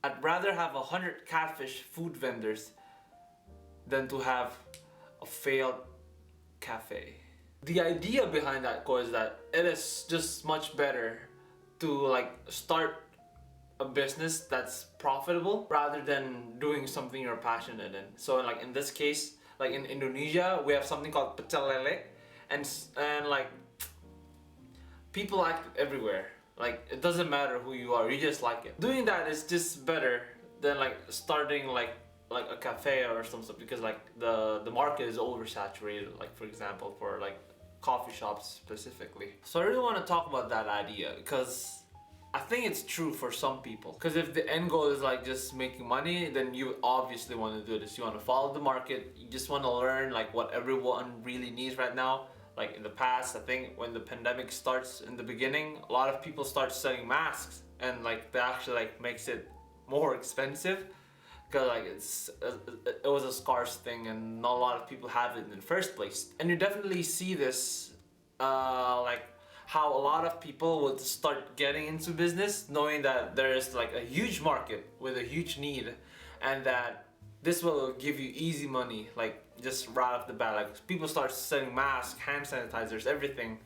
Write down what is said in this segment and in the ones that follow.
I'd rather have 100 catfish food vendors than to have a failed cafe. The idea behind that quote is that it is just much better to like start a business that's profitable rather than doing something you're passionate in. So like in this case, like in Indonesia, we have something called pecel lele, and like people like it everywhere. Like it doesn't matter who you are, you just like it. Doing that is just better than like starting like a cafe or some stuff, because like the market is oversaturated, like for example for like coffee shops specifically. So I really want to talk about that idea because I think it's true for some people. Because if the end goal is like just making money, then you obviously want to do this. You want to follow the market. You just want to learn like what everyone really needs right now. Like in the past, I think when the pandemic starts in the beginning, a lot of people start selling masks, and like that actually like makes it more expensive because like it was a scarce thing and not a lot of people have it in the first place. And you definitely see this like how a lot of people would start getting into business knowing that there is like a huge market with a huge need, and that this will give you easy money, like just right off the bat. Like people start selling masks, hand sanitizers, everything,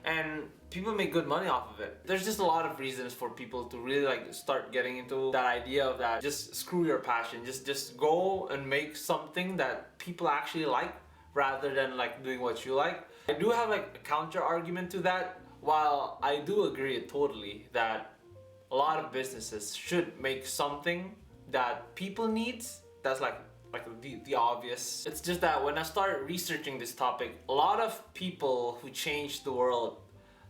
and people make good money off of it. There's just a lot of reasons for people to really like start getting into that idea of that just screw your passion, just go and make something that people actually like rather than like doing what you like. I do have like a counter argument to that. While I do agree totally that a lot of businesses should make something that people needs, that's like the obvious. It's just that when I started researching this topic, a lot of people who changed the world,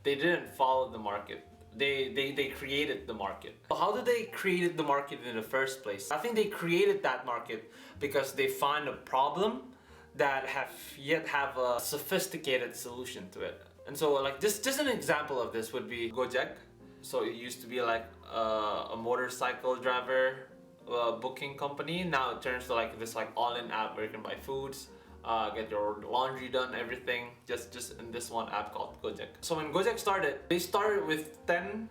they didn't follow the market. They created the market. How did they create the market in the first place? I think they created that market because they find a problem that have a sophisticated solution to it. And so like just an example of this would be Gojek. So it used to be like a motorcycle driver booking company. Now it turns to like this like all-in app where you can buy foods, get your laundry done, everything just in this one app called Gojek. So when Gojek started, they started with 10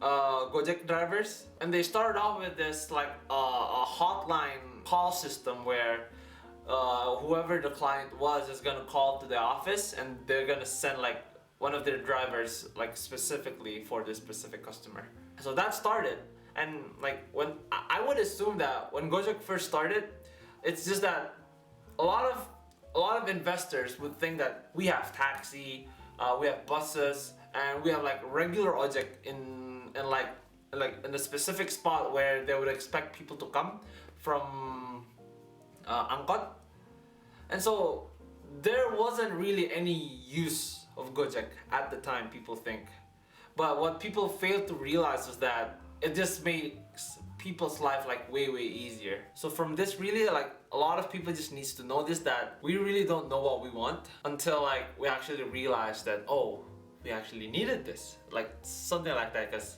Gojek drivers, and they started off with this like a hotline call system where whoever the client was is gonna call to the office, and they're gonna send like one of their drivers like specifically for this specific customer. So that started, and like when I would assume that when Gojek first started, it's just that a lot of investors would think that we have taxi, we have buses, and we have like regular ojek in in a specific spot where they would expect people to come from angkot. And so there wasn't really any use of Gojek at the time, people think. But what people failed to realize was that it just makes people's life like way easier. So from this, really like a lot of people just needs to know this, that we really don't know what we want until like we actually realize that, oh, we actually needed this, like something like that. Because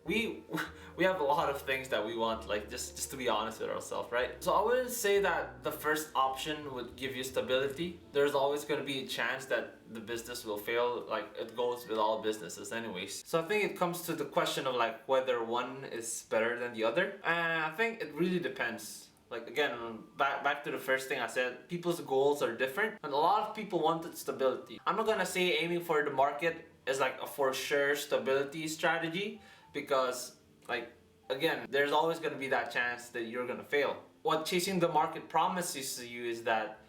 we have a lot of things that we want, like just to be honest with ourselves, right? So I wouldn't say that the first option would give you stability. There's always going to be a chance that the business will fail, like it goes with all businesses anyways. So I think it comes to the question of like whether one is better than the other, and I think it really depends. Like again, back to the first thing I said, people's goals are different, and a lot of people wanted stability. I'm not gonna say aiming for the market is like a for sure stability strategy, because like again, there's always gonna be that chance that you're gonna fail. What chasing the market promises to you is that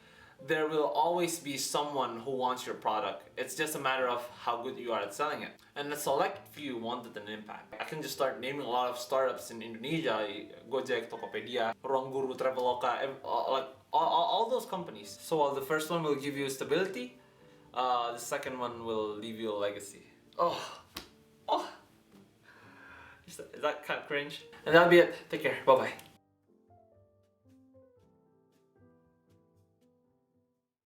there will always be someone who wants your product. It's just a matter of how good you are at selling it. And a select few wanted an impact. I can just start naming a lot of startups in Indonesia: Gojek, Tokopedia, Ruang Guru, Traveloka, like all those companies. So while the first one will give you stability, the second one will leave you a legacy. Oh. Is that kind of cringe? And that'll be it. Take care. Bye bye.